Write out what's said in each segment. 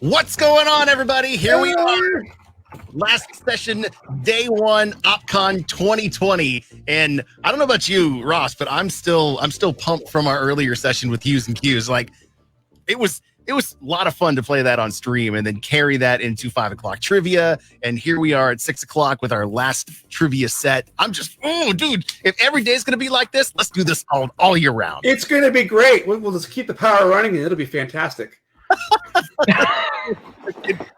What's going on, everybody? Here we are. Last session, day one, OpCon 2020. And I don't know about you, Ross, but I'm still pumped from our earlier session with Hughes and Q's. Like, it was a lot of fun to play that on stream and then carry that into 5 o'clock trivia. And here we are at 6 o'clock with our last trivia set. I'm just, dude, if every day is going to be like this, let's do this all year round. It's going to be great. We'll just keep the power running and it'll be fantastic.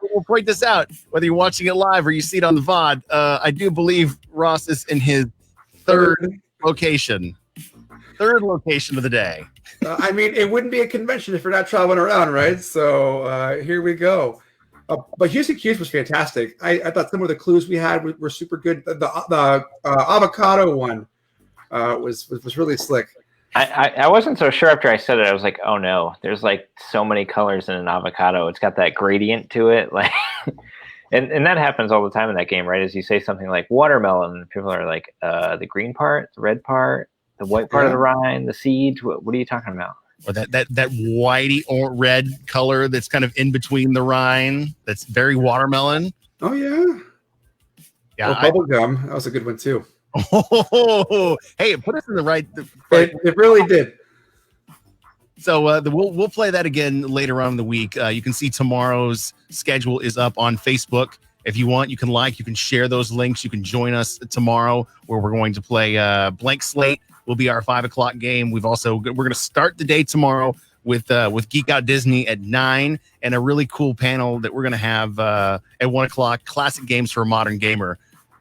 We'll point this out, whether you're watching it live or you see it on the VOD. I do believe Ross is in his third location of the day. I mean, it wouldn't be a convention if you're not traveling around, right? So here we go. But Houston Q's was fantastic. I thought some of the clues we had were super good. The avocado one was really slick. I wasn't so sure after I said it. I was like, oh no, there's like so many colors in an avocado. It's got that gradient to it. Like, and that happens all the time in that game, right? As you say something like watermelon, people are like, the green part, the red part, the white part of the rind, the seeds. What are you talking about? Or that whitey or red color that's kind of in between the rind. That's very watermelon. Oh yeah. Yeah. Bubble gum. That was a good one too. Oh, hey, it put us in the right. It really did. So we'll play that again later on in the week. You can see tomorrow's schedule is up on Facebook. If you want, you can share those links. You can join us tomorrow where we're going to play Blank Slate. Will be our 5 o'clock game. We're going to start the day tomorrow with Geek Out Disney at 9 and a really cool panel that we're going to have at 1 o'clock. Classic games for a modern gamer.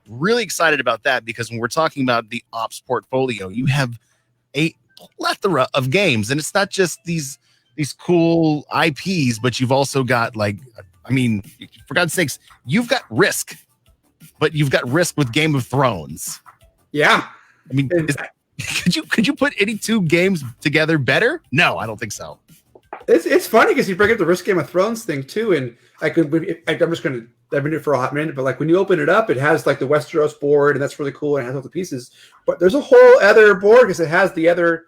Really excited about that because when we're talking about the ops portfolio, you have a plethora of games, and it's not just these cool IPs, but you've also got, like, I mean, for God's sakes, you've got Risk, but you've got Risk with Game of Thrones. Yeah, I mean, could you put any two games together better? No, I don't think so. It's funny because you bring up the Risk Game of Thrones thing too, and I'm just going to. I've been here for a hot minute, but like when you open it up, it has like the Westeros board, and that's really cool, and it has all the pieces. But there's a whole other board because it has the other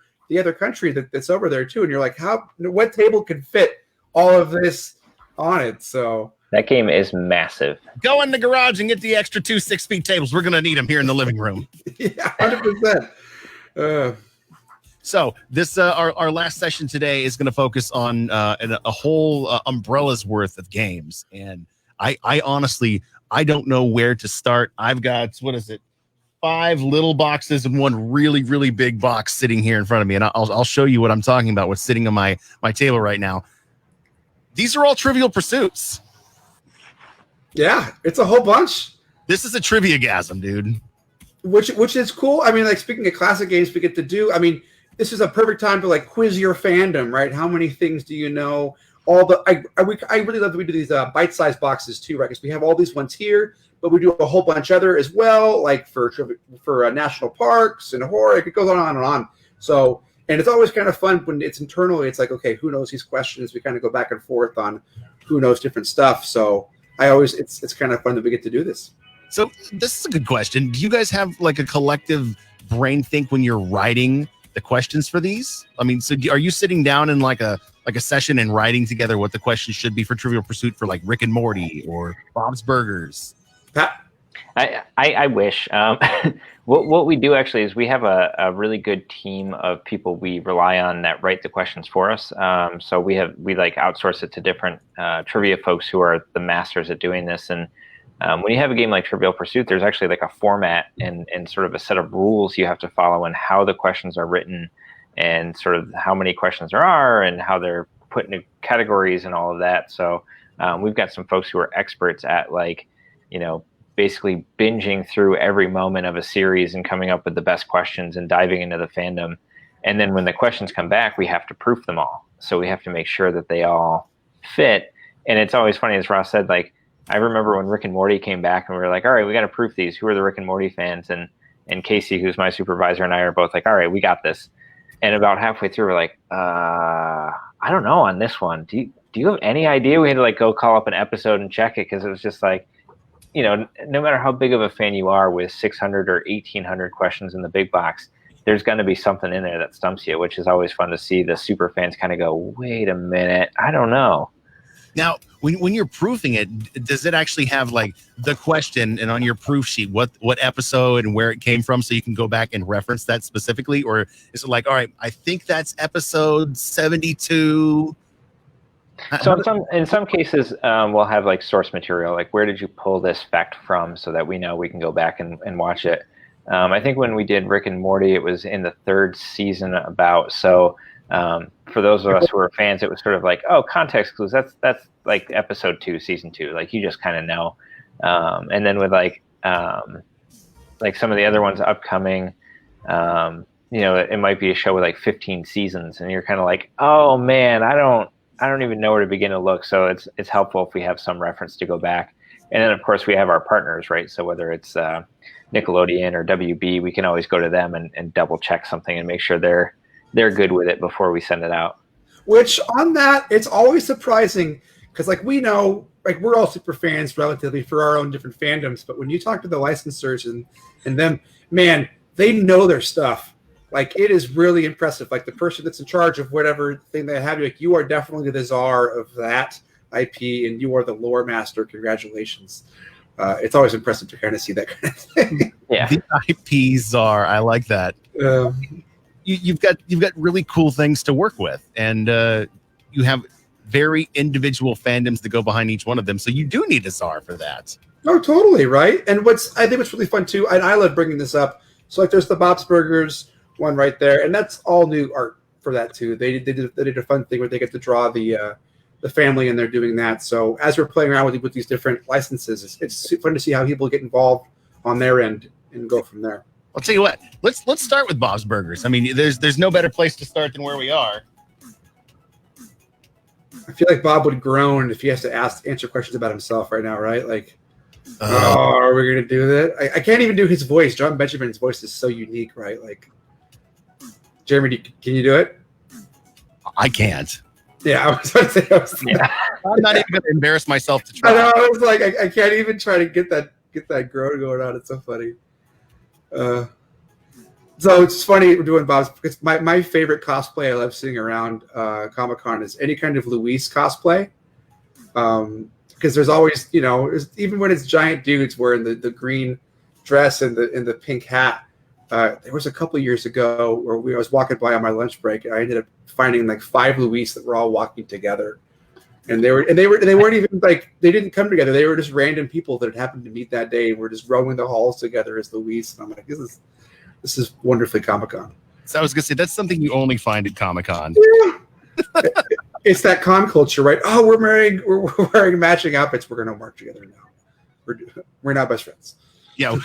country that's over there too, and you're like, what table could fit all of this on it? So that game is massive. Go in the garage and get the extra 2 6-feet tables. We're gonna need them here in the living room. Yeah, 100%. So this our last session today is going to focus on a whole umbrella's worth of games, and I honestly don't know where to start. I've got 5 little boxes and one really, really big box sitting here in front of me, and I'll show you what I'm talking about. What's sitting on my table right now? These are all Trivial Pursuits. Yeah, it's a whole bunch. This is a trivia-gasm, dude. Which is cool. I mean, like speaking of classic games, we get to do. I mean, this is a perfect time to like quiz your fandom, right? How many things do you know? I really love that we do these bite-sized boxes too, right? Because we have all these ones here, but we do a whole bunch other as well, like for national parks and horror. It goes on and on. So, and it's always kind of fun when it's internally. It's like, okay, who knows these questions? We kind of go back and forth on who knows different stuff. So it's kind of fun that we get to do this. So this is a good question. Do you guys have like a collective brain think when you're writing the questions for these? I mean, so are you sitting down in like a session and writing together what the questions should be for Trivial Pursuit for like Rick and Morty or Bob's Burgers? Pat? I wish. What we do actually is we have a really good team of people we rely on that write the questions for us. So we like outsource it to different trivia folks who are the masters at doing this. And when you have a game like Trivial Pursuit, there's actually like a format and sort of a set of rules you have to follow and how the questions are written and sort of how many questions there are and how they're put into categories and all of that. So we've got some folks who are experts at basically binging through every moment of a series and coming up with the best questions and diving into the fandom. And then when the questions come back, we have to proof them all. So we have to make sure that they all fit. And it's always funny, as Ross said, like, I remember when Rick and Morty came back and we were like, all right, we got to proof these. Who are the Rick and Morty fans? And Casey, who's my supervisor, and I are both like, all right, we got this. And about halfway through, we're like, I don't know on this one. Do you have any idea? We had to like go call up an episode and check it because it was just like, no matter how big of a fan you are with 600 or 1,800 questions in the big box, there's going to be something in there that stumps you, which is always fun to see the super fans kind of go, wait a minute, I don't know. Now, when you're proofing it, does it actually have like the question and on your proof sheet what episode and where it came from, so you can go back and reference that specifically, or is it like, all right, I think that's episode 72? So in some cases, we'll have like source material, like where did you pull this fact from, so that we know we can go back and watch it. I think when we did Rick and Morty, it was in the 3rd season about. So for those of us who are fans, it was sort of like, oh, context clues. That's like episode 2, season 2. Like you just kind of know. And then with like some of the other ones upcoming, it might be a show with like 15 seasons, and you're kind of like, oh man, I don't even know where to begin to look. So it's helpful if we have some reference to go back. And then of course we have our partners, right? So whether it's Nickelodeon or WB, we can always go to them and double check something and make sure they're good with it before we send it out. Which on that, it's always surprising because like we know, like we're all super fans relatively for our own different fandoms, but when you talk to the licensors and them, man, they know their stuff. Like it is really impressive. Like the person that's in charge of whatever thing they have, like you are definitely the czar of that IP and you are the lore master. Congratulations. It's always impressive to kind of see that kind of thing. Yeah. The IP czar. I like that. You've got really cool things to work with, and you have very individual fandoms that go behind each one of them. So you do need a czar for that. Oh, totally, right. And I think what's really fun too, and I love bringing this up. So like, there's the Bob's Burgers one right there, and that's all new art for that too. They did a fun thing where they get to draw the family, and they're doing that. So as we're playing around with these different licenses, it's fun to see how people get involved on their end and go from there. I'll tell you what. Let's start with Bob's Burgers. I mean, there's no better place to start than where we are. I feel like Bob would groan if he has to answer questions about himself right now, right? Like, are we gonna do that? I can't even do his voice. John Benjamin's voice is so unique, right? Like, Jeremy, can you do it? I can't. Yeah, I was about to say. I'm not even going to embarrass myself to try. I know. I was like, I can't even try to get that groan going on. It's so funny. So it's funny we're doing Bob's, because my favorite cosplay I love seeing around Comic-Con is any kind of Luis cosplay. Because there's always, even when it's giant dudes wearing the green dress and the pink hat. There was a couple of years ago where I was walking by on my lunch break, and I ended up finding like 5 Luis that were all walking together, and they weren't even like, they didn't come together. They were just random people that had happened to meet that day, and were just roaming the halls together as Luis. And I'm like, this is wonderfully Comic-Con. So I was gonna say that's something you only find at Comic-Con. Yeah. It's that con culture, right? Oh, we're wearing matching outfits. We're gonna work together now. We're now best friends. Yeah.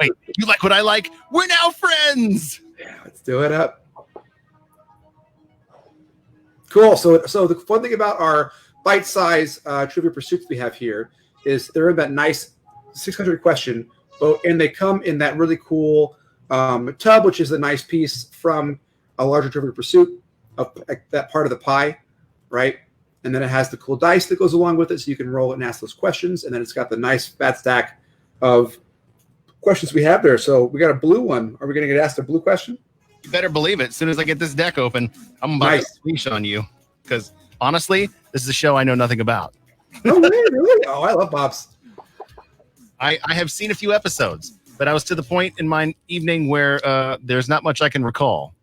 Wait, you like what I like? We're now friends. Yeah, let's do it up. Cool. So the fun thing about our bite-size Trivia Pursuits we have here is they're in that nice 600 question boat, and they come in that really cool tub, which is a nice piece from a larger Trivia Pursuit of that part of the pie, right? And then it has the cool dice that goes along with it, so you can roll it and ask those questions. And then it's got the nice fat stack of questions we have there. So we got a blue one. Are we going to get asked a blue question? You better believe it. As soon as I get this deck open, I'm about to leash on you, because honestly, this is a show I know nothing about. Oh, really? Oh, I love Bob's. I have seen a few episodes, but I was to the point in my evening where there's not much I can recall.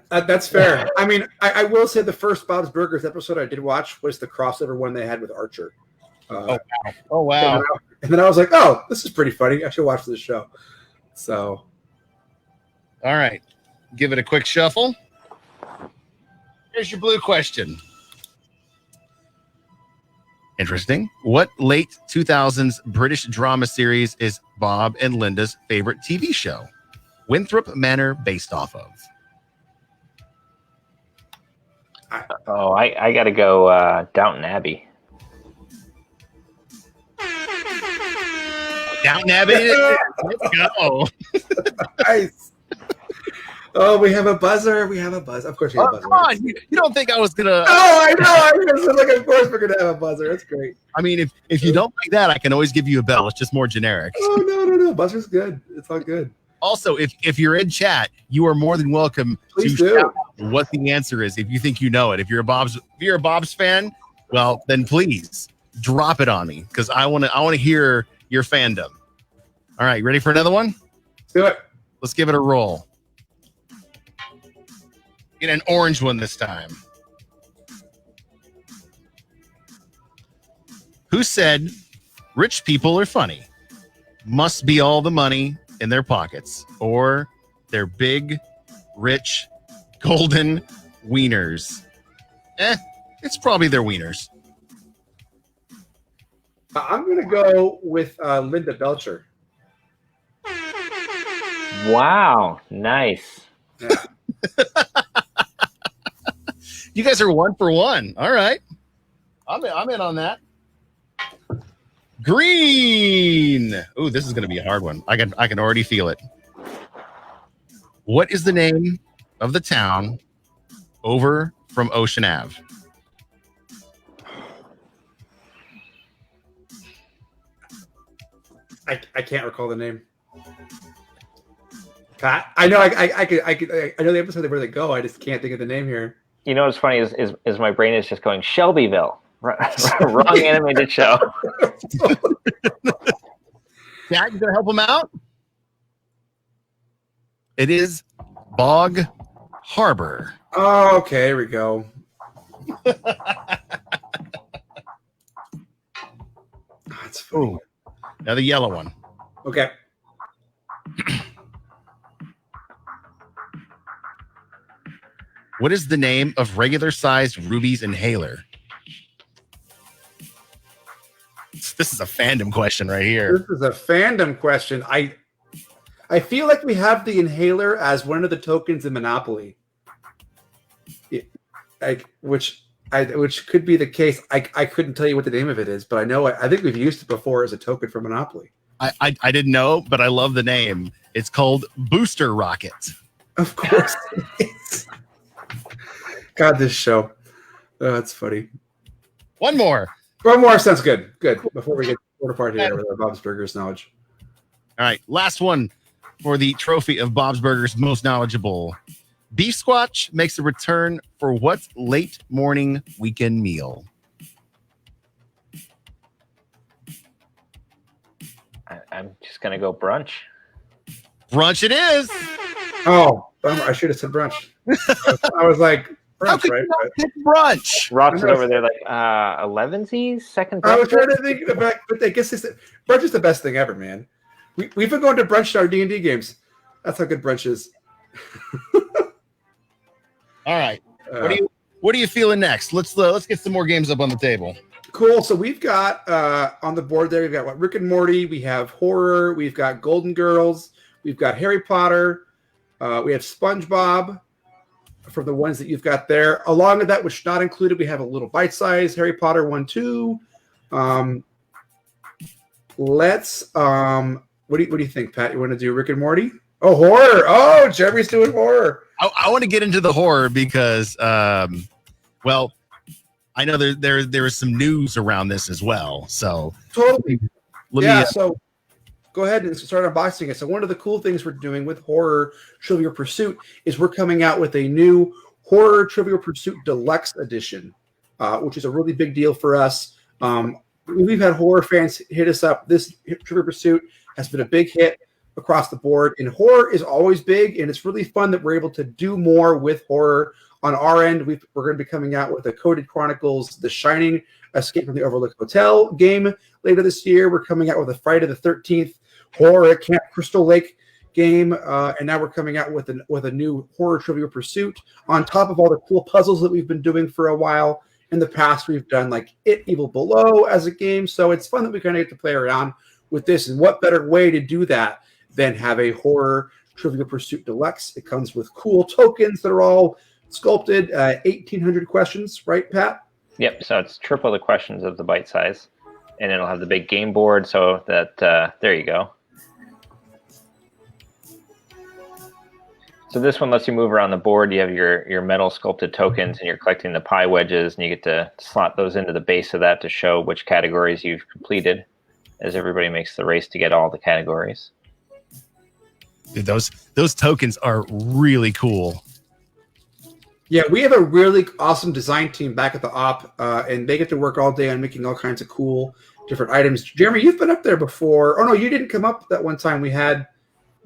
That's fair. I mean, I will say the first Bob's Burgers episode I did watch was the crossover one they had with Archer. Oh wow! And then I was like, oh, this is pretty funny. I should watch this show. So, all right, give it a quick shuffle. Here's your blue question. Interesting. What late 2000s British drama series is Bob and Linda's favorite TV show? Winthrop Manor based off of? I got to go Downton Abbey. Downton Abbey. Let's go. Nice. Oh, we have a buzzer. We have a buzzer. Of course, we have a buzzer. Come on. You don't think I was gonna? Oh, I know. I was like, of course, we're gonna have a buzzer. That's great. I mean, if you don't like that, I can always give you a bell. It's just more generic. Oh no. Buzzer's good. It's all good. Also, if you're in chat, you are more than welcome Please to do. shout what the answer is if you think you know it. If you're a Bob's fan, Well, then please drop it on me because I want to hear your fandom. All right, ready for another one? Let's do it. Let's give it a roll. Get an orange one this time. Who said rich people are funny? Must be all the money in their pockets or their big, rich, golden wieners. It's probably their wieners. I'm going to go with Linda Belcher. Wow, nice. Yeah. You guys are 1 for 1. All right. I'm in on that. Green. Ooh, this is going to be a hard one. I can already feel it. What is the name of the town over from Ocean Ave? I can't recall the name. Pat, I know I know the episode where they go. I just can't think of the name here. You know what's funny is my brain is just going Shelbyville. Wrong animated show. Pat, you gonna help him out? It is Bog Harbor. Oh, okay, here we go. That's funny. Ooh. Now the yellow one. Okay. What is the name of regular-sized Ruby's inhaler? This is a fandom question right here. This is a fandom question. I feel like we have the inhaler as one of the tokens in Monopoly. Which could be the case. I couldn't tell you what the name of it is, but I know I think we've used it before as a token for Monopoly. I didn't know, but I love the name. It's called Booster Rocket. Of course it is. God, this show. Oh, that's funny. One more. One more sounds good. Good. Before we get torn apart here with our Bob's Burgers knowledge. All right, last one for the trophy of Bob's Burgers Most Knowledgeable. Beef Squatch makes a return for what late morning weekend meal? I'm just gonna go brunch. Brunch it is. Oh, I should have said brunch. I was like, How brunch, could right? you not pick brunch? Ross is over there like 11sies, second I was brunch. trying to think about, but I guess brunch is the best thing ever, man. We've been going to brunch in our D&D games. That's how good brunch is. All right. What are you feeling next? Let's get some more games up on the table. Cool. So we've got on the board there, we've got what, Rick and Morty, we have horror, we've got Golden Girls, we've got Harry Potter, we have SpongeBob for the ones that you've got there. Along with that, which not included, we have a little bite size Harry Potter 1-2. What do you think, Pat? You want to do Rick and Morty? Oh, horror. Oh, Jeremy's doing horror. I want to get into the horror because, well, I know there is some news around this as well. So Totally. let me. So go ahead and start unboxing it. So one of the cool things we're doing with Horror Trivial Pursuit is we're coming out with a new Horror Trivial Pursuit Deluxe Edition, which is a really big deal for us. We've had horror fans hit us up. This Trivial Pursuit has been a big hit across the board, and horror is always big, and it's really fun that we're able to do more with horror. On our end, we're going to be coming out with the Coded Chronicles, The Shining, Escape from the Overlook Hotel game later this year. We're coming out with a Friday the 13th horror at Camp Crystal Lake game, and now we're coming out with a new Horror Trivial Pursuit on top of all the cool puzzles that we've been doing for a while. In the past, we've done like It Evil Below as a game, so it's fun that we kind of get to play around with this. And what better way to do that than have a Horror Trivial Pursuit Deluxe? It comes with cool tokens that are all sculpted, 1,800 questions, right, Pat? Yep. So it's triple the questions of the bite size, and it'll have the big game board. So that there you go. So this one lets you move around the board. You have your metal sculpted tokens, and you're collecting the pie wedges, and you get to slot those into the base of that to show which categories you've completed, as everybody makes the race to get all the categories. Dude, those tokens are really cool. Yeah, we have a really awesome design team back at the op, and they get to work all day on making all kinds of cool different items. Jeremy, you've been up there before. Oh no, you didn't come up that one time we had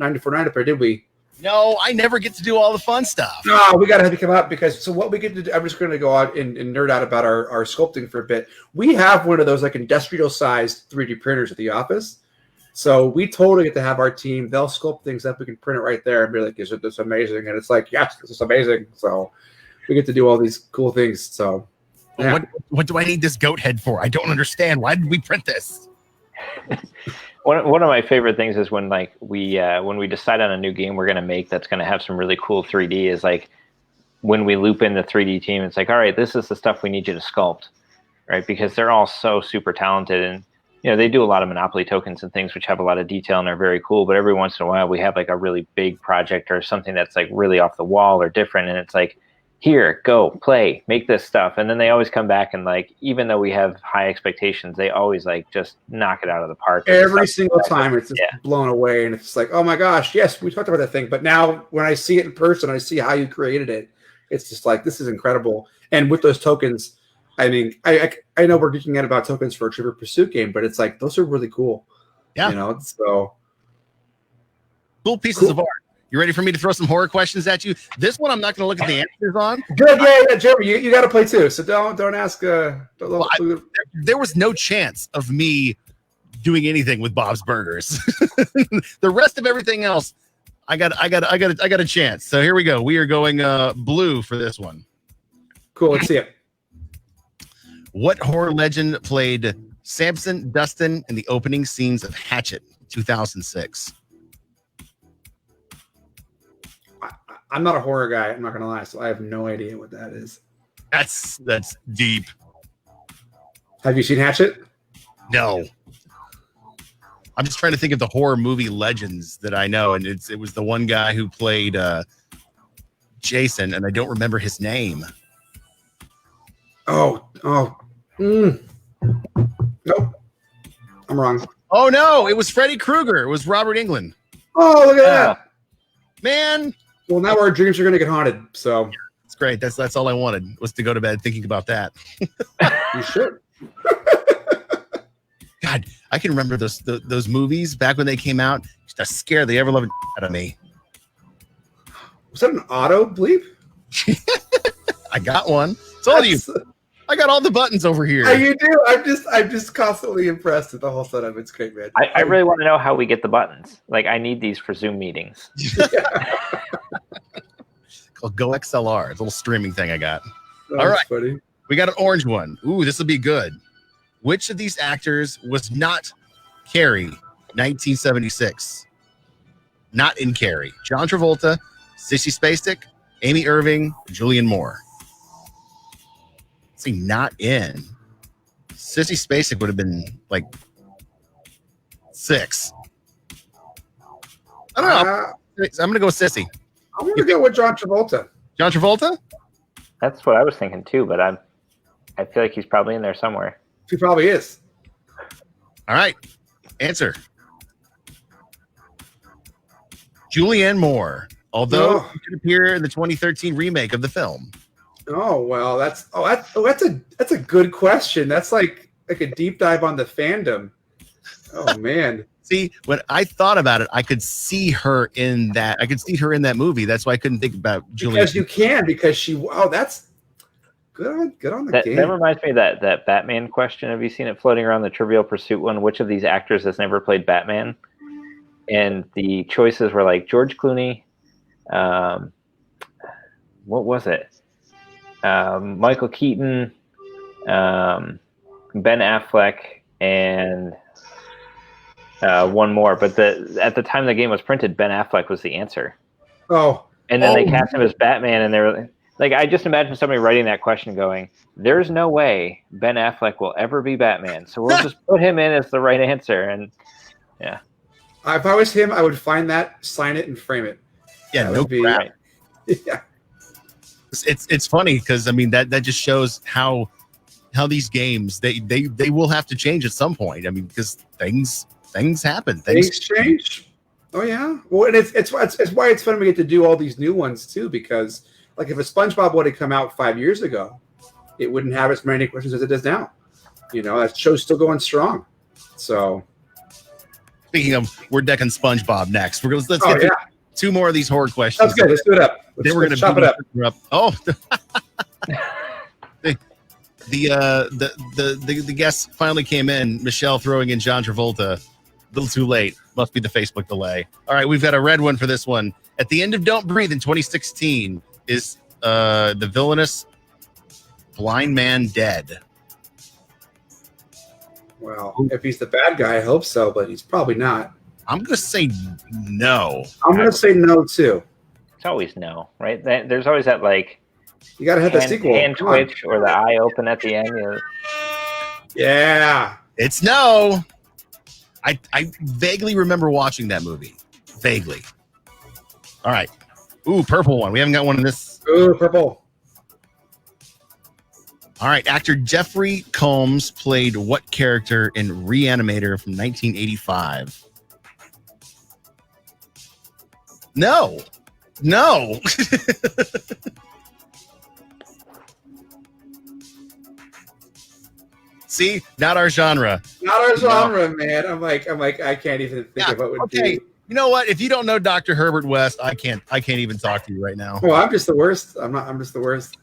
94.9 up there, did we? No, I never get to do all the fun stuff. No, we got to have you come out because so what we get to do, I'm just going to go out and nerd out about our sculpting for a bit. We have one of those like industrial sized 3D printers at the office. So we totally get to have our team. They'll sculpt things up. We can print it right there and be like, "Isn't this amazing?" And it's like, "Yes, this is amazing." So we get to do all these cool things. So yeah. What do I need this goat head for? I don't understand. Why did we print this? One of my favorite things is when like when we decide on a new game we're going to make that's going to have some really cool 3D is like when we loop in the 3D team. It's like, all right, this is the stuff we need you to sculpt, right? Because they're all so super talented, and you know they do a lot of Monopoly tokens and things which have a lot of detail and are very cool. But every once in a while we have like a really big project or something that's like really off the wall or different, and it's like, here, go play, make this stuff. And then they always come back and like, even though we have high expectations, they always like just knock it out of the park. Every single time it's just blown away. And it's like, oh my gosh, yes, we talked about that thing. But now when I see it in person, I see how you created it. It's just like, this is incredible. And with those tokens, I mean, I know we're geeking out about tokens for a Trivial Pursuit game, but it's like, those are really cool. Yeah. You know, so. Cool pieces of art. You ready for me to throw some horror questions at you? This one I'm not going to look at the answers on. Good, yeah, Jeremy, you got to play too. So don't ask. There was no chance of me doing anything with Bob's Burgers. The rest of everything else, I got a chance. So here we go. We are going blue for this one. Cool. Let's see it. What horror legend played Samson Dustin in the opening scenes of Hatchet 2006? I'm not a horror guy. I'm not gonna lie, so I have no idea what that is. That's deep. Have you seen Hatchet? No. I'm just trying to think of the horror movie legends that I know, and it was the one guy who played Jason, and I don't remember his name. Nope. I'm wrong. Oh no, it was Freddy Krueger. It was Robert Englund. Oh, look at that, man. Well, now our dreams are going to get haunted. So it's great. That's all I wanted was to go to bed thinking about that. You should. God, I can remember those movies back when they came out. Just a scare the ever loving out of me. Was that an auto bleep? I got one. Told you. I got all the buttons over here. Yeah, you do. I'm just constantly impressed with the whole setup. It's great, man. I really want to know how we get the buttons. Like, I need these for Zoom meetings. Called Go XLR. It's a little streaming thing I got. That all right. Funny. We got an orange one. Ooh, this will be good. Which of these actors was not Carrie 1976? Not in Carrie. John Travolta, Sissy Spacek, Amy Irving, Julianne Moore. See, not in. Sissy Spacek would have been like 6. I don't know. I'm gonna go with Sissy. I'm gonna go with John Travolta. John Travolta? That's what I was thinking too, but I feel like he's probably in there somewhere. He probably is. All right. Answer. Julianne Moore, although she could appear in the 2013 remake of the film. Oh well, that's a good question. That's like a deep dive on the fandom. Oh man. See, when I thought about it, I could see her in that. I could see her in that movie. That's why I couldn't think about Julianne. Because you can, because she. Oh, that's good on the game. That reminds me of that Batman question. Have you seen it floating around the Trivial Pursuit one? Which of these actors has never played Batman? And the choices were like George Clooney. What was it? Michael Keaton, Ben Affleck, and one more. But at the time the game was printed, Ben Affleck was the answer. Oh. And then they cast him as Batman, and they were like, I just imagine somebody writing that question going, there's no way Ben Affleck will ever be Batman, so we'll just put him in as the right answer. And yeah. If I was him, I would find that, sign it, and frame it. Yeah, that no would be, crap. Yeah. It's funny because I mean that just shows how these games they will have to change at some point. I mean, because things happen. Things change. Oh yeah. Well, and it's why it's fun we get to do all these new ones too, because like if a SpongeBob would have come out 5 years ago, it wouldn't have as many questions as it does now. You know, that show's still going strong. So, speaking of, we're decking SpongeBob next. Let's get through 2 more of these horror questions. That's good. Let's do it up. Then we're going to chop it up. Oh, the guest finally came in. Michelle throwing in John Travolta. A little too late. Must be the Facebook delay. All right, we've got a red one for this one. At the end of Don't Breathe in 2016, is the villainous blind man dead? Well, if he's the bad guy, I hope so, but he's probably not. I'm going to say no. I'm going to say no, too. It's always no, right? There's always that, like, you got to have the sequel. Hand twitch or the eye open at the end. Yeah. It's no. I vaguely remember watching that movie. Vaguely. All right. Ooh, purple one. We haven't got one in this. Ooh, purple. All right. Actor Jeffrey Combs played what character in Reanimator from 1985? No. See, not our genre. Not our genre, man. I'm like, I can't even think of what would be. You know what? If you don't know Dr. Herbert West, I can't even talk to you right now. Well, I'm just the worst. I'm just the worst.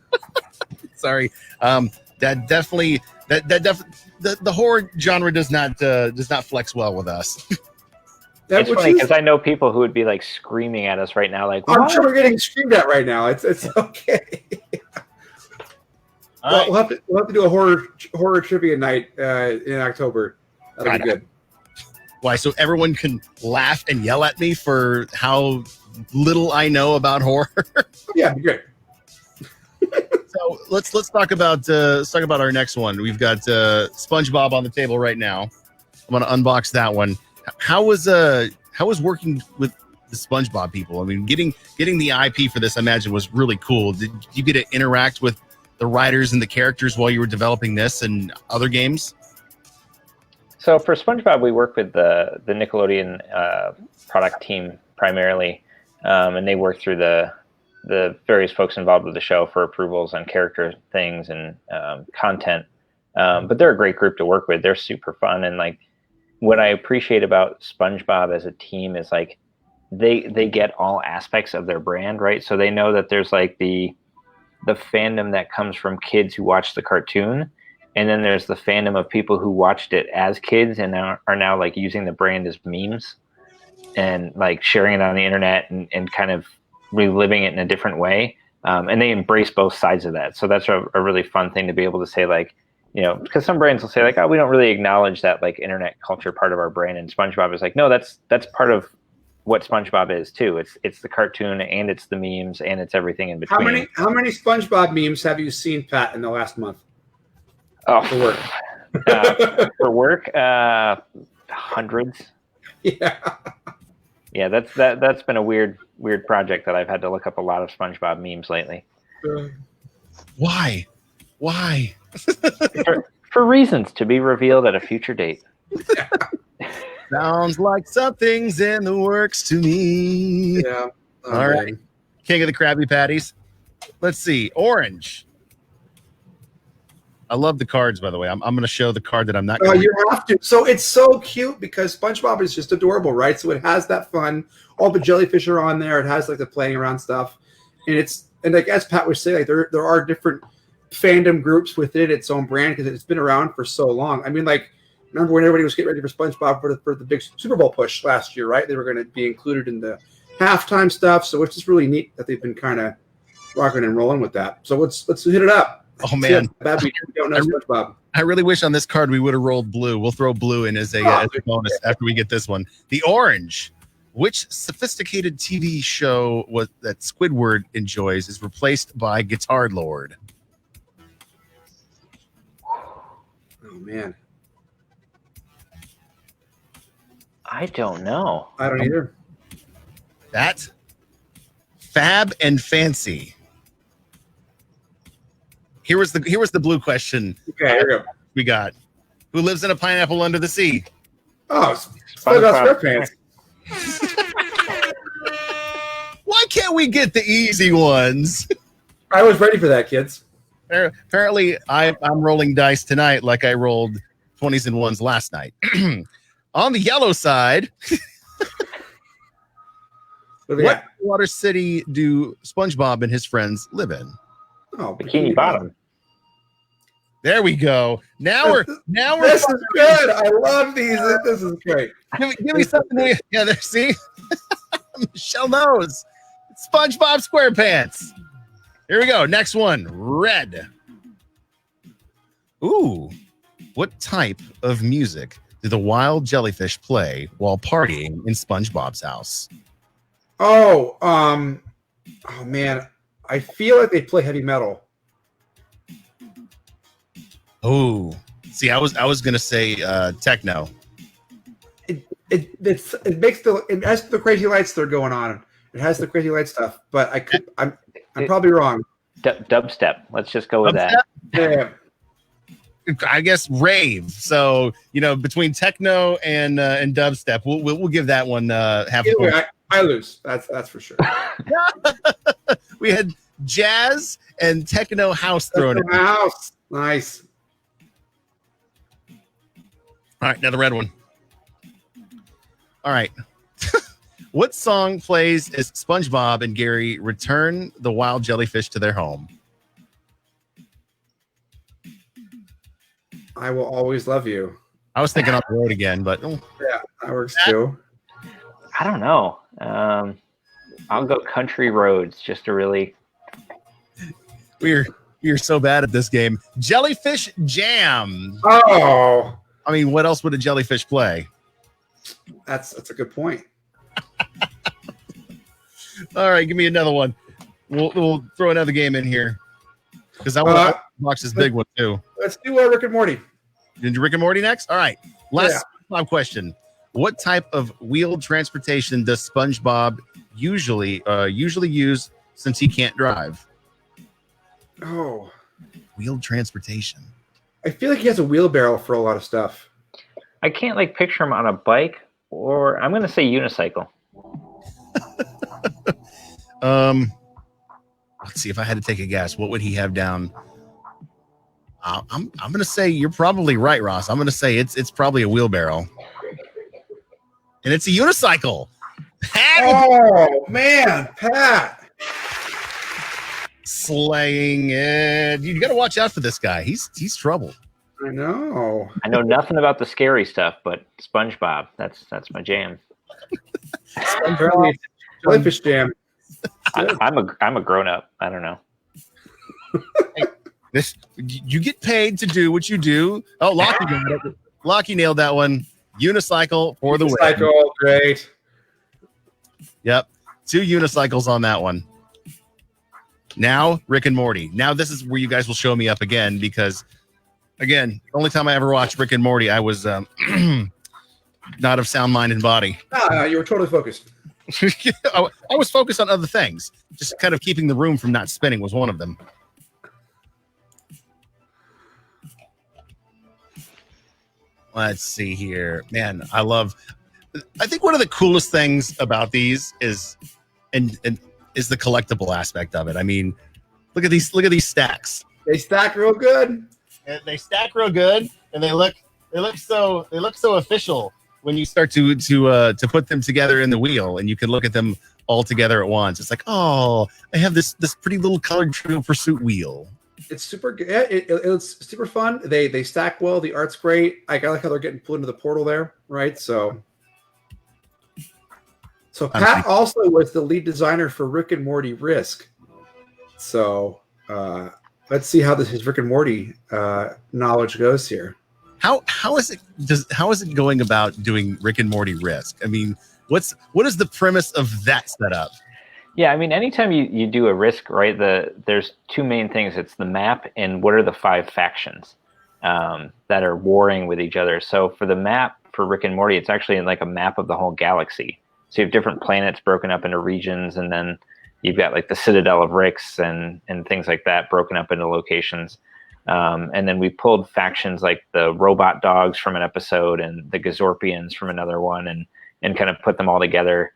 Sorry. That definitely the horror genre does not flex well with us. It's funny because I know people who would be like screaming at us right now, like, I'm sure we're getting screamed at right now. It's okay. Well, we'll have to do a horror trivia night in October. That'll be good. Why? So everyone can laugh and yell at me for how little I know about horror. Yeah, great. So let's talk about our next one. We've got SpongeBob on the table right now. I'm gonna unbox that one. How was working with the SpongeBob people? I mean, getting the IP for this, I imagine, was really cool. Did you get to interact with the writers and the characters while you were developing this and other games? So for SpongeBob, we work with the Nickelodeon product team primarily, and they work through the various folks involved with the show for approvals on character things and content. But they're a great group to work with. They're super fun, and like what I appreciate about SpongeBob as a team is like they get all aspects of their brand, right? So they know that there's like the fandom that comes from kids who watch the cartoon, and then there's the fandom of people who watched it as kids and are now like using the brand as memes and like sharing it on the internet and kind of reliving it in a different way. And they embrace both sides of that. So that's a really fun thing to be able to say, like, you know, because some brands will say like, oh, we don't really acknowledge that like internet culture part of our brand. And SpongeBob is like, no, that's part of what SpongeBob is too. It's the cartoon and it's the memes and it's everything in between. How many SpongeBob memes have you seen, Pat, in the last month? Oh, for work. For work, hundreds. Yeah. Yeah, that's been a weird project that I've had to look up a lot of SpongeBob memes lately. Why? For reasons to be revealed at a future date. Sounds like something's in the works to me. Yeah. All right. King of the Krabby Patties. Let's see. Orange. I love the cards, by the way. I'm going to show the card that I'm not. You have to. So it's so cute because SpongeBob is just adorable, right? So it has that fun. All the jellyfish are on there. It has like the playing around stuff, and like as Pat was saying, like there are different fandom groups within its own brand because it's been around for so long. I mean, like remember when everybody was getting ready for SpongeBob for the big Super Bowl push last year, right? They were going to be included in the halftime stuff. So it's just really neat that they've been kind of rocking and rolling with that. So let's hit it up. Oh man, we don't know SpongeBob. I really wish on this card we would have rolled blue. We'll throw blue in as a bonus after we get this one. The orange. Which sophisticated TV show that Squidward enjoys is replaced by Guitar Lord? Oh man, I don't know. I don't either. That Fab and Fancy. Here was the blue question. Okay, here we go. We got who lives in a pineapple under the sea? Oh, SpongeBob SquarePants. Why can't we get the easy ones? I was ready for that, kids. Apparently, I'm rolling dice tonight like I rolled 20s and 1s last night. On the yellow side, what water city do SpongeBob and his friends live in? Oh, Bikini Bottom. There we go. Now we're This is good. I love these. This is great. Give me something. Yeah, there. See, Michelle knows. It's SpongeBob SquarePants. Here we go. Next one. Red. Ooh, what type of music do the wild jellyfish play while partying in SpongeBob's house? Oh man, I feel like they play heavy metal. Oh, see, I was gonna say techno. It has the crazy lights that are going on. It has the crazy light stuff, but I'm probably wrong. Dubstep. Let's just go with that. Yeah. I guess rave. So between techno and dubstep, we'll give that one half. I lose. That's for sure. We had jazz and techno house thrown in. House, nice. All right, another red one. All right. What song plays as SpongeBob and Gary return the wild jellyfish to their home? I Will Always Love You. I was thinking on the road again, but yeah, that works too. I don't know. I'll go Country Roads just to really. We're so bad at this game. Jellyfish Jam. Oh, I mean, what else would a jellyfish play? that's a good point. All right, give me another one. We'll throw another game in here because I want to watch this big one too. Let's do Rick and Morty. Did Rick and Morty next? All right. Last question. What type of wheeled transportation does SpongeBob usually use since he can't drive? Oh, wheeled transportation. I feel like he has a wheelbarrow for a lot of stuff. I can't picture him on a bike, or I'm going to say unicycle. Let's see if I had to take a guess. What would he have down? I'm going to say you're probably right, Ross. I'm going to say it's probably a wheelbarrow, and it's a unicycle. Oh man, Pat. Slaying it. You got to watch out for this guy. He's trouble. I know. I know nothing about the scary stuff, but SpongeBob, that's my jam. Jellyfish Jam. I'm a grown up. I don't know. You get paid to do what you do. Oh, Lockie got it. Lockie nailed that one. Unicycle for the win. Unicycle, great. Yep, 2 unicycles on that one. Now, Rick and Morty. Now, this is where you guys will show me up again because, again, the only time I ever watched Rick and Morty, I was not of sound mind and body. You were totally focused. I was focused on other things. Just kind of keeping the room from not spinning was one of them. Let's see here. Man, I think one of the coolest things about these is the collectible aspect of it. I mean, look at these stacks. They stack real good. And they stack real good, and they look so official when you start to put them together in the wheel, and you can look at them all together at once. It's like, oh, I have this pretty little colored Trivial Pursuit wheel. It's super good. It's super fun. They stack well. The art's great. I like how they're getting pulled into the portal there, right? So Pat also was the lead designer for Rick and Morty Risk. So let's see how his Rick and Morty knowledge goes here. How is it going about doing Rick and Morty Risk? I mean, what is the premise of that setup? Yeah, I mean, anytime you do a Risk, right? There's 2 main things. It's the map and what are the 5 factions that are warring with each other. So for the map for Rick and Morty, it's actually like a map of the whole galaxy. So you have different planets broken up into regions, and then you've got like the Citadel of Ricks and things like that broken up into locations. And then we pulled factions like the Robot Dogs from an episode and the Gazorpians from another one, and kind of put them all together.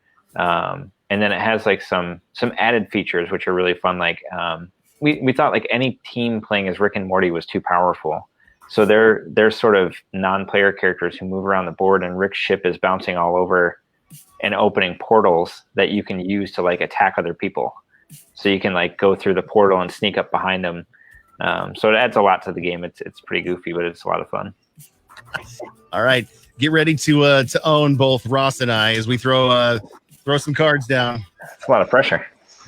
And then it has like some added features which are really fun, like we thought like any team playing as Rick and Morty was too powerful. So they're sort of non-player characters who move around the board, and Rick's ship is bouncing all over and opening portals that you can use to like attack other people. So you can like go through the portal and sneak up behind them. So it adds a lot to the game. It's pretty goofy, but it's a lot of fun. All right, get ready to own both Ross and I as we throw some cards down. It's a lot of pressure.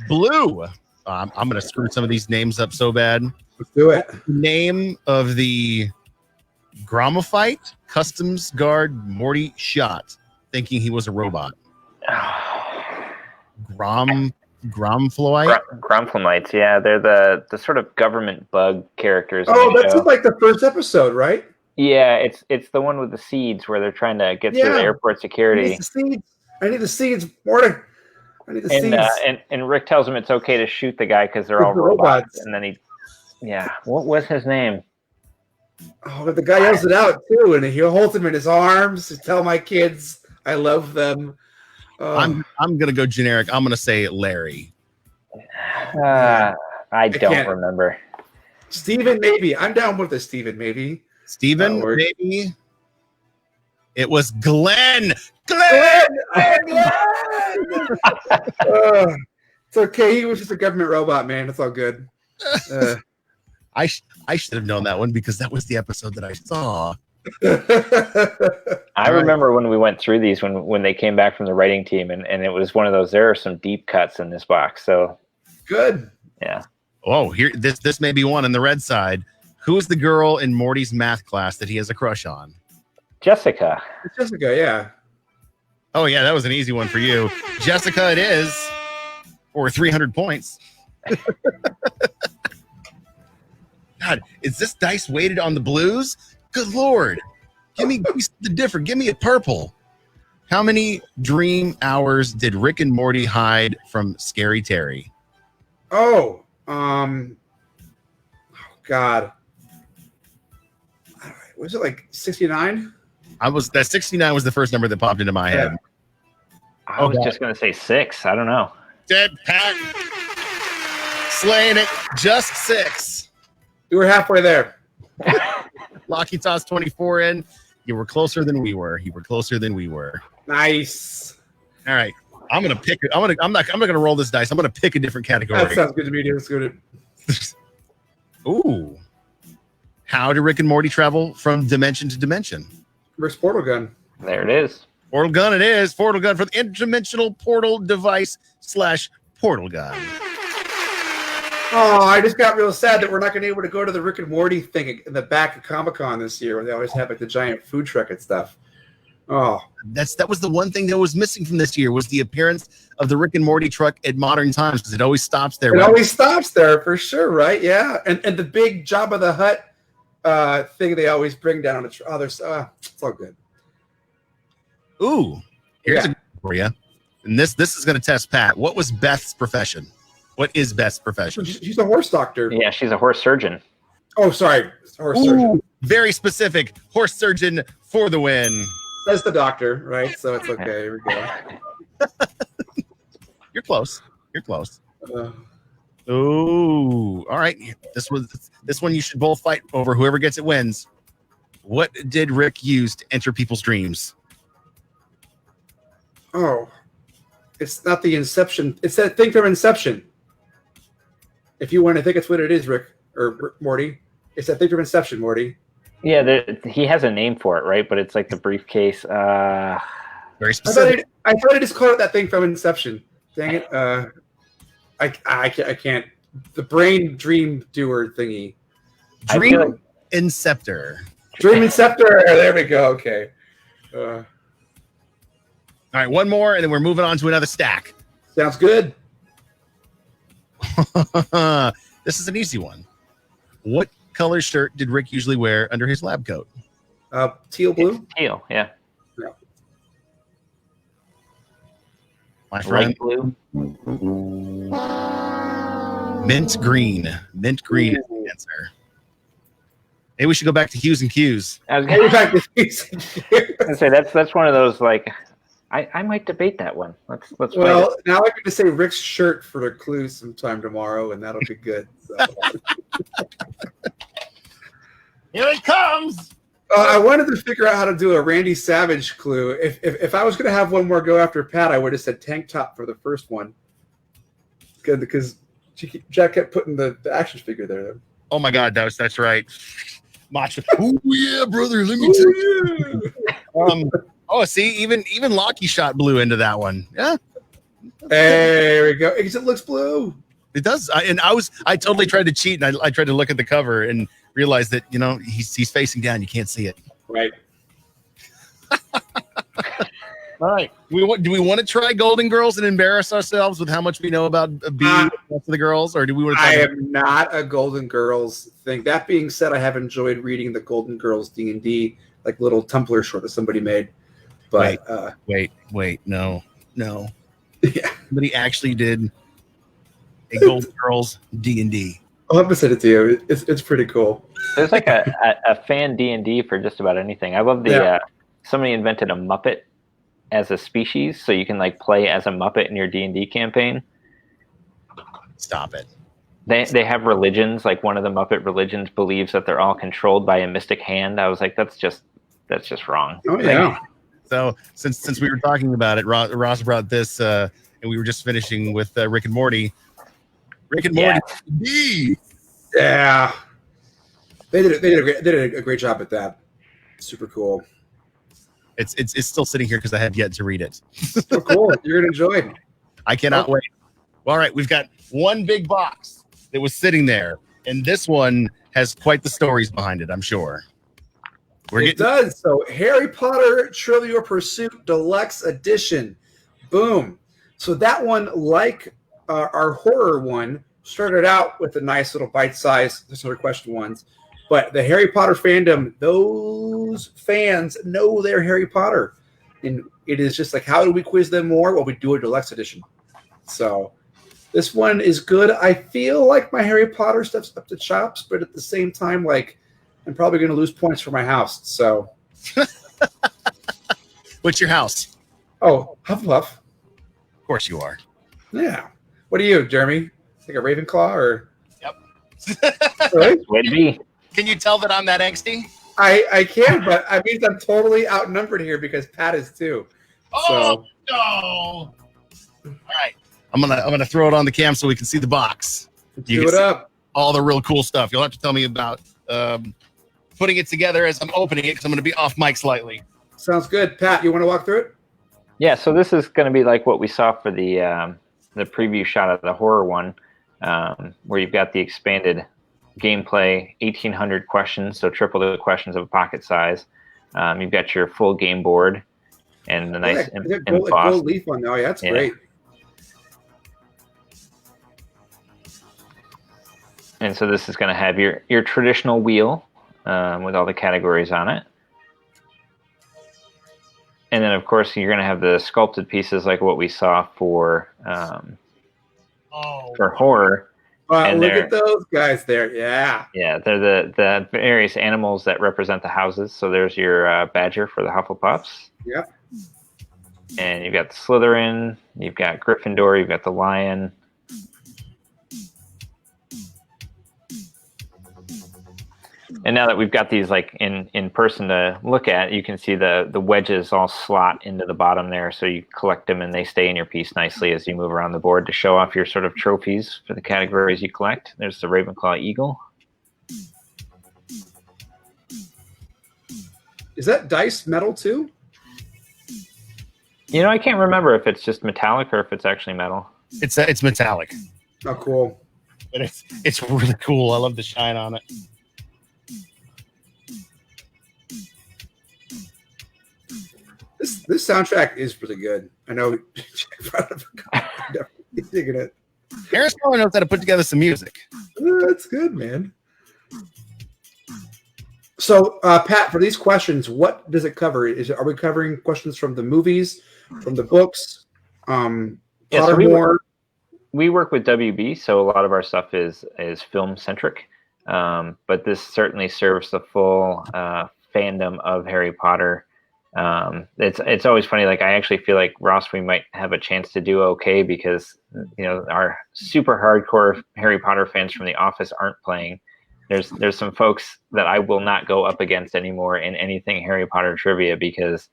Blue. I'm going to screw some of these names up so bad. Let's do it. Name of the Gromophyte Customs Guard Morty shot, thinking he was a robot. Gromfloite? Gromflamites, yeah, they're the sort of government bug characters. Oh, that's like the first episode, right? Yeah, it's the one with the seeds where they're trying to get through the airport security. I need the seeds, Morty. I need the seeds. And Rick tells him it's okay to shoot the guy because they're all robots. And then what was his name? Oh, but the guy yells it out too, and he holds him in his arms to tell my kids I love them. I'm gonna go generic. I'm gonna say Larry. I don't remember. Steven, maybe. I'm down with the Steven, maybe. Steven, maybe. It was Glenn. Glenn! It's okay. He was just a government robot, man. It's all good. I should have known that one because that was the episode that I saw. I remember when we went through these when they came back from the writing team, and it was one of those. There are some deep cuts in this box, so good. Yeah. Oh, here this may be one on the red side. Who is the girl in Morty's math class that he has a crush on? Jessica. It's Jessica, yeah. Oh yeah, that was an easy one for you. Jessica, it is for 300 points. God, is this dice weighted on the blues? Good Lord. Give me something different. Give me a purple. How many dream hours did Rick and Morty hide from Scary Terry? Oh, God. Was it like 69? That 69 was the first number that popped into my head. I was just going to say 6. I don't know. Dead Pat. Slaying it. Just 6. We were halfway there. Locky tossed 24 in. You were closer than we were. Nice. All right. I'm gonna pick it. I'm not gonna roll this dice. I'm gonna pick a different category. That sounds good to me. Let's go to. Ooh. How do Rick and Morty travel from dimension to dimension? Where's Portal Gun? There it is. Portal Gun it is. Portal Gun for the interdimensional portal device / portal gun. Oh, I just got real sad that we're not going to be able to go to the Rick and Morty thing in the back of Comic-Con this year where they always have like the giant food truck and stuff. Oh, that was the one thing that was missing from this year was the appearance of the Rick and Morty truck at Modern Times because it always stops there. It always stops there for sure, right? Yeah, and the big Jabba the Hutt thing they always bring down. It's all good. Ooh, here's a good for you. And this is going to test Pat. What was Beth's profession? What is Beth's profession? She's a horse doctor. Yeah, she's a horse surgeon. Oh, sorry. Horse surgeon. Very specific. Horse surgeon for the win. That's the doctor, right? So it's okay. Here we go. You're close. Oh, all right. This one you should both fight over. Whoever gets it wins. What did Rick use to enter people's dreams? Oh, it's not the Inception. It's that thing from Inception. If you want to think it's what it is, Rick or Morty, it's that thing from Inception, Morty. Yeah, he has a name for it, right? But it's like the briefcase. Very specific. I thought I just called it that thing from Inception. Dang it! I can't. The brain dream doer thingy. Dream Inceptor. Dream Inceptor. There we go. Okay. All right, one more, and then we're moving on to another stack. Sounds good. This is an easy one. What color shirt did Rick usually wear under his lab coat? Teal blue? It's teal, yeah. My friend. Light blue. Mint green. Mint green is the answer. Maybe we should go back to Hughes and Q's. I was going to say that's one of those like I might debate that one. Let's fight Well, it. now I get to say Rick's shirt for the clue sometime tomorrow, and that'll be good. So. Here it comes. I wanted to figure out how to do a Randy Savage clue. If I was going to have one more go after Pat, I would have said tank top for the first one. Good, because Jack kept putting the action figure there. Oh my God, that's right. Macho. Oh yeah, brother. Let me tell you. Oh, see, even Lockie shot blue into that one. Yeah. There we go. Because it looks blue. It does. I totally tried to cheat, and I tried to look at the cover and realized that he's facing down. You can't see it. Right. All right. Do we want to try Golden Girls and embarrass ourselves with how much we know about B of the girls, or do we want to? I am not a Golden Girls thing. That being said, I have enjoyed reading the Golden Girls D&D, like little Tumblr short that somebody made. But wait, no. Yeah. Somebody actually did a Golden Girls D&D. I'll have to send it to you. It's pretty cool. There's like a fan D&D for just about anything. I love somebody invented a Muppet as a species, so you can like play as a Muppet in your D&D campaign. Stop it. They have religions. Like one of the Muppet religions believes that they're all controlled by a mystic hand. I was like, that's just wrong. Oh yeah. So since we were talking about it, Ross brought this, and we were just finishing with Rick and Morty. Rick and Morty. Yeah. They did a great job at that. Super cool. It's still sitting here because I have yet to read it. So cool. You're gonna enjoy it. I cannot wait. All right, we've got one big box that was sitting there, and this one has quite the stories behind it, I'm sure. It does. So Harry Potter Trivial Pursuit Deluxe Edition. Boom. So that one, like our horror one, started out with a nice little bite-sized sort of question ones. But the Harry Potter fandom, those fans know their Harry Potter. And it is just like, how do we quiz them more? Well, we do a deluxe edition. So this one is good. I feel like my Harry Potter stuff's up to chops, but at the same time, like, I'm probably going to lose points for my house. So, what's your house? Oh, Hufflepuff. Of course you are. Yeah. What are you, Jeremy? Like a Ravenclaw or? Yep. Really? Way to be. Can you tell that I'm that angsty? I can, but I mean I'm totally outnumbered here because Pat is too. Oh no! All right, I'm gonna throw it on the cam so we can see the box. Do it up. All the real cool stuff. You'll have to tell me about putting it together as I'm opening it because I'm gonna be off mic slightly. Sounds good, Pat. You want to walk through it? Yeah. So this is going to be like what we saw for the preview shot of the horror one, where you've got the expanded gameplay, 1,800 questions, so triple the questions of a pocket size. You've got your full game board and the nice gold leaf on there. Oh, yeah, that's great. And so this is going to have your traditional wheel with all the categories on it. And then, of course, you're going to have the sculpted pieces like what we saw for horror. Look at those guys there. Yeah. Yeah, they're the various animals that represent the houses. So there's your badger for the Hufflepuffs. Yep. And you've got the Slytherin, you've got Gryffindor, you've got the lion. And now that we've got these like in person to look at, you can see the wedges all slot into the bottom there. So you collect them and they stay in your piece nicely as you move around the board to show off your sort of trophies for the categories you collect. There's the Ravenclaw Eagle. Is that dice metal too? You know, I can't remember if it's just metallic or if it's actually metal. It's metallic. Oh, cool. But it's really cool. I love the shine on it. This soundtrack is really good. I know. Definitely digging it. Harris Power knows how to put together some music. That's good, man. So, Pat, for these questions, what does it cover? Are we covering questions from the movies, from the books? So we work with WB, so a lot of our stuff is film centric. But this certainly serves the full fandom of Harry Potter. It's always funny. Like I actually feel like Ross, we might have a chance to do okay because our super hardcore Harry Potter fans from The Office aren't playing. There's some folks that I will not go up against anymore in anything Harry Potter trivia because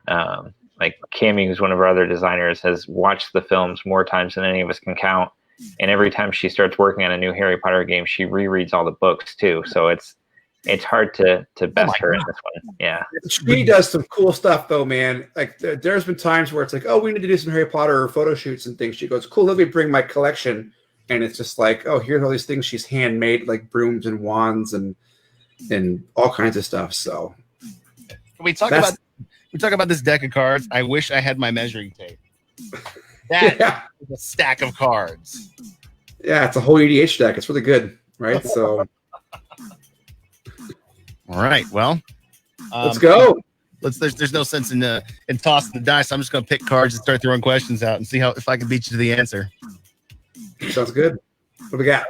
like Cami, who's one of our other designers, has watched the films more times than any of us can count. And every time she starts working on a new Harry Potter game, she rereads all the books too. So it's hard to best her in this one. Yeah. She does some cool stuff though, man. Like there's been times where it's like, oh, we need to do some Harry Potter photo shoots and things. She goes, cool, let me bring my collection. And it's just like, oh, here's all these things she's handmade, like brooms and wands and all kinds of stuff. So we talk about this deck of cards. I wish I had my measuring tape. That is a stack of cards. Yeah, it's a whole EDH deck. It's really good, right? So all right, well, let's go. There's no sense in tossing the dice. I'm just going to pick cards and start throwing questions out and see if I can beat you to the answer. Sounds good. What do we got?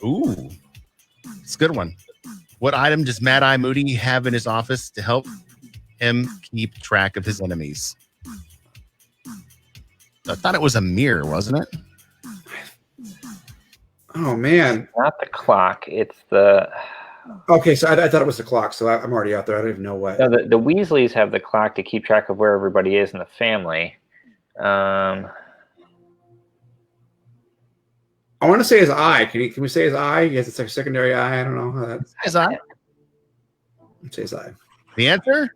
Ooh, it's a good one. What item does Mad Eye Moody have in his office to help him keep track of his enemies? I thought it was a mirror, wasn't it? Oh man, not the clock. It's the. Okay, so I thought it was the clock. So I'm already out there. I don't even know what. No, the Weasleys have the clock to keep track of where everybody is in the family. I want to say his eye. Can we say his eye? He has a secondary eye. I don't know how that's. His eye. Let's say his eye. The answer?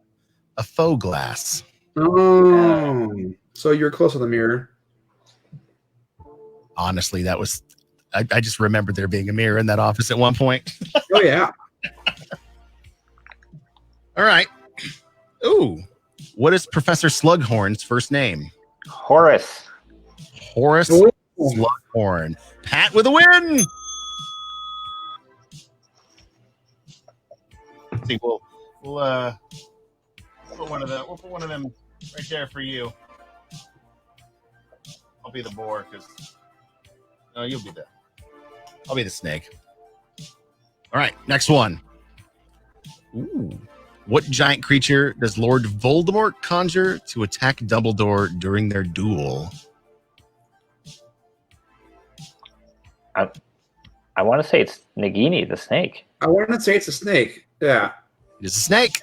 A faux glass. Oh, so you're close to the mirror. Honestly, that was. I just remembered there being a mirror in that office at one point. Oh yeah. All right. Ooh, what is Professor Slughorn's first name? Horace. Horace Slughorn. Pat with a win. Let's see, we'll put one of them right there for you. I'll be the boar because you'll be I'll be the snake. All right, next one. Ooh. What giant creature does Lord Voldemort conjure to attack Dumbledore during their duel? I want to say it's Nagini, the snake. I want to say it's a snake. Yeah. It's a snake.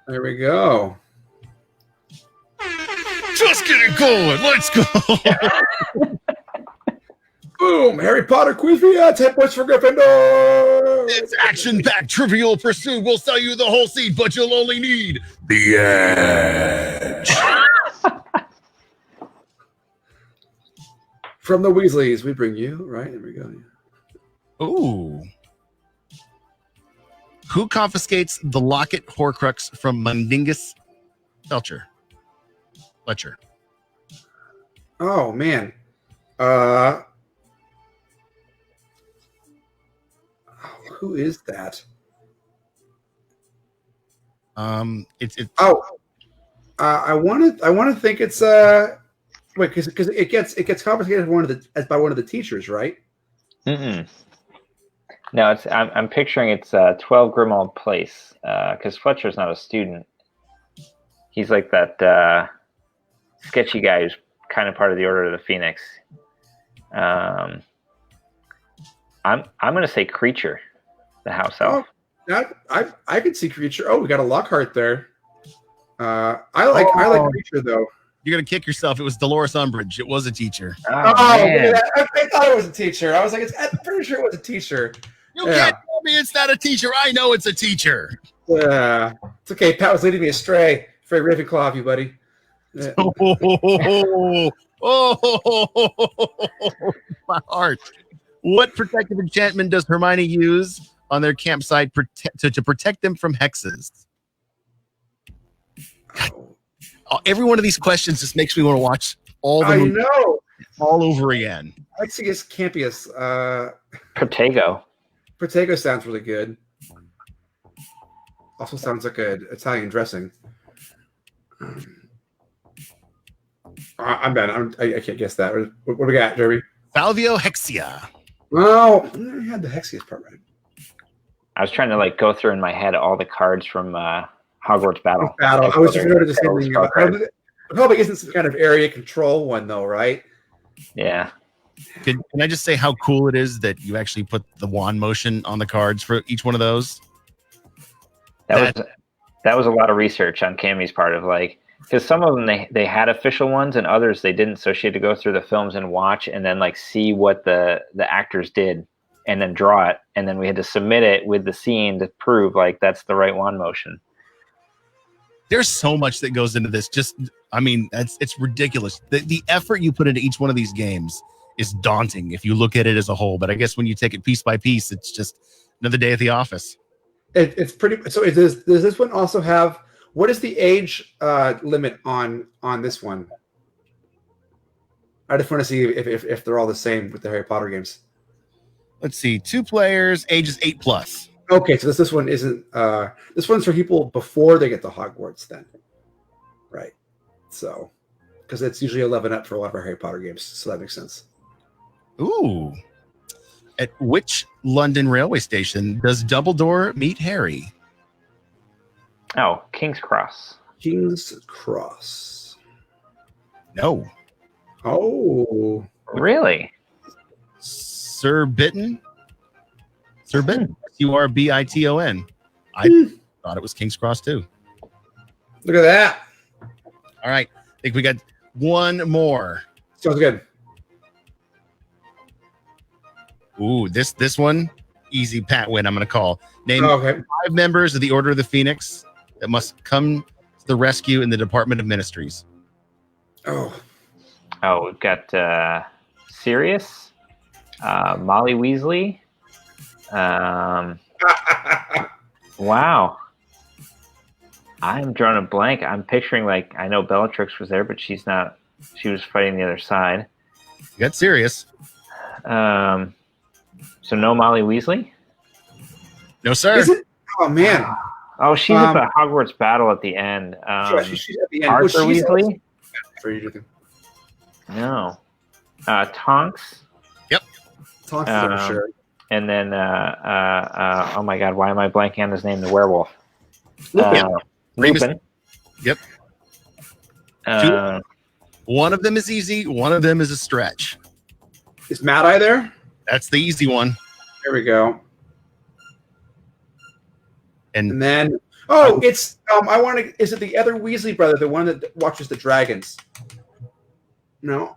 There we go. Just getting going. Let's go. Boom! Harry Potter quiz for you. 10 points for Gryffindor. It's action-packed Trivial Pursuit. We'll sell you the whole seat, but you'll only need the edge. From the Weasleys, we bring you, right? There we go. Ooh. Who confiscates the locket Horcrux from Mundingus Fletcher? Oh, man. Who is that? I want to think it's wait, because it gets confiscated by one of the teachers, right? Mm-mm. No, I'm picturing it's 12 Grimmauld Place because Fletcher's not a student. He's like that sketchy guy who's kind of part of the Order of the Phoenix. I'm going to say Creature, the house elf. Oh, I could see Creature. Oh, we got a Lockhart there. I like Creature though. You're gonna kick yourself. It was Dolores Umbridge. It was a teacher. Oh man. I thought it was a teacher. I was like, I'm pretty sure it was a teacher. You can't tell me it's not a teacher. I know it's a teacher. Yeah, it's okay. Pat was leading me astray. Frey Ravenclaw, you buddy. Yeah. My heart. What protective enchantment does Hermione use on their campsite to protect them from hexes? Every one of these questions just makes me want to watch all the movies all over again. Alexius Campius. Protego. Protego sounds really good. Also sounds like an Italian dressing. I'm bad. I can't guess that. What do we got, Derby? Salvio Hexia. Oh, I had the Hexius part right. I was trying to go through in my head all the cards from Hogwarts Battle. I was just going to the same thing. It probably isn't some kind of area control one, though, right? Yeah. Can I just say how cool it is that you actually put the wand motion on the cards for each one of those? That was a lot of research on Cammy's part of like, because some of them they had official ones and others they didn't. So she had to go through the films and watch and then like see what the actors did and then draw it. And then we had to submit it with the scene to prove like that's the right wand motion. There's so much that goes into this. It's ridiculous. The effort you put into each one of these games is daunting if you look at it as a whole. But I guess when you take it piece by piece, it's just another day at the office. It's pretty. So does this one also have? What is the age limit on this one? I just want to see if they're all the same with the Harry Potter games. Let's see, 2 players, ages 8+. Okay, so this one isn't. This one's for people before they get to Hogwarts, then, right? So, because it's usually 11 up for a lot of our Harry Potter games, so that makes sense. Ooh. At which London railway station does Dumbledore meet Harry? Oh, King's Cross. King's Cross. No. Oh. Really? Surbiton? Surbiton. Surbiton. I thought it was King's Cross too. Look at that. All right. I think we got one more. Sounds good. Ooh, this one, easy Pat win, I'm going to call. Name 5 members of the Order of the Phoenix that must come to the rescue in the Department of Ministries. Oh, we've got Sirius, Molly Weasley. Wow. I'm drawing a blank. I'm picturing like I know Bellatrix was there, but she's not. She was fighting the other side. You got Sirius. So no Molly Weasley? No, sir. Is it? Oh man. Oh, she's at the Hogwarts battle at the end. She's at the end. Arthur Weasley? For you to No. Tonks? Yep. Tonks is for sure. And then, oh my God, why am I blanking on his name? The werewolf. Lupin. Yep. One of them is easy. One of them is a stretch. Is Mad Eye there? That's the easy one. There we go. And then, it's I want to. Is it the other Weasley brother, the one that watches the dragons? No.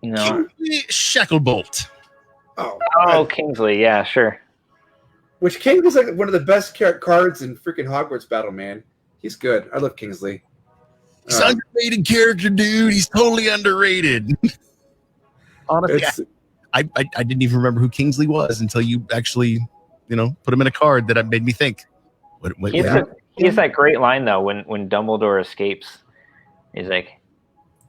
Kingsley Shacklebolt. Kingsley. Yeah, sure. Which Kingsley's like one of the best cards in freaking Hogwarts Battle, man. He's good. I love Kingsley. He's an underrated character, dude. He's totally underrated. Honestly, I didn't even remember who Kingsley was until you actually, put him in a card that made me think. He has that great line though when Dumbledore escapes. He's like,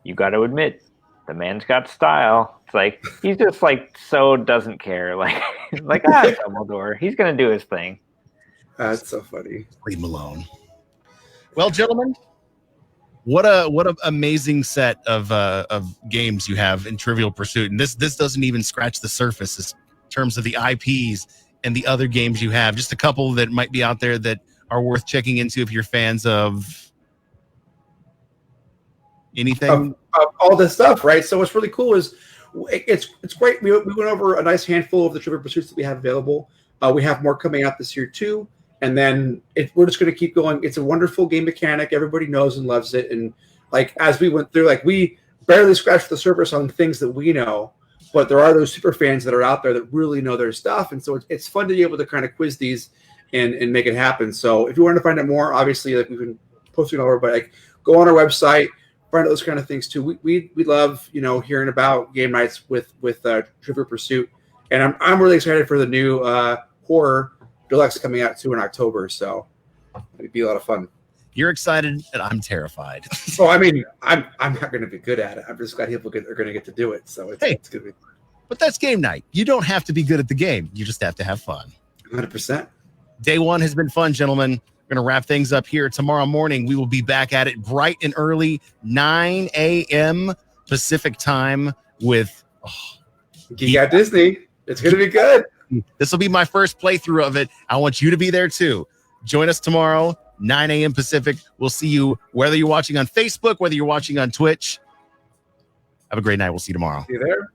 "You got to admit, the man's got style." It's like he's just like so doesn't care. Like Dumbledore, he's gonna do his thing. That's so funny. Leave him alone. Well, gentlemen, what a amazing set of games you have in Trivial Pursuit, and this doesn't even scratch the surface in terms of the IPs and the other games you have. Just a couple that might be out there that are worth checking into if you're fans of anything. All this stuff, right? So what's really cool is it's great. We went over a nice handful of the Trivial Pursuits that we have available. We have more coming out this year too. And then we're just going to keep going. It's a wonderful game mechanic. Everybody knows and loves it. And like as we went through, like we barely scratched the surface on things that we know, but there are those super fans that are out there that really know their stuff. And so it's fun to be able to kind of quiz these and make it happen. So if you want to find out more, obviously, like we've been posting all over, but like go on our website, find out those kind of things too. We love hearing about game nights with Trivial Pursuit, and I'm really excited for the new horror deluxe coming out too in October. So it'd be a lot of fun. You're excited, and I'm terrified. So I mean, I'm not going to be good at it. I'm just glad people are going to get to do it. So it's going to be. But that's game night. You don't have to be good at the game. You just have to have fun. 100%. Day one has been fun, gentlemen. We're going to wrap things up here. Tomorrow morning, we will be back at it bright and early, 9 a.m. Pacific time with Geek Out Disney. It's going to be good. This will be my first playthrough of it. I want you to be there too. Join us tomorrow. 9 a.m. Pacific. We'll see you whether you're watching on Facebook, whether you're watching on Twitch. Have a great night. We'll see you tomorrow. See you there.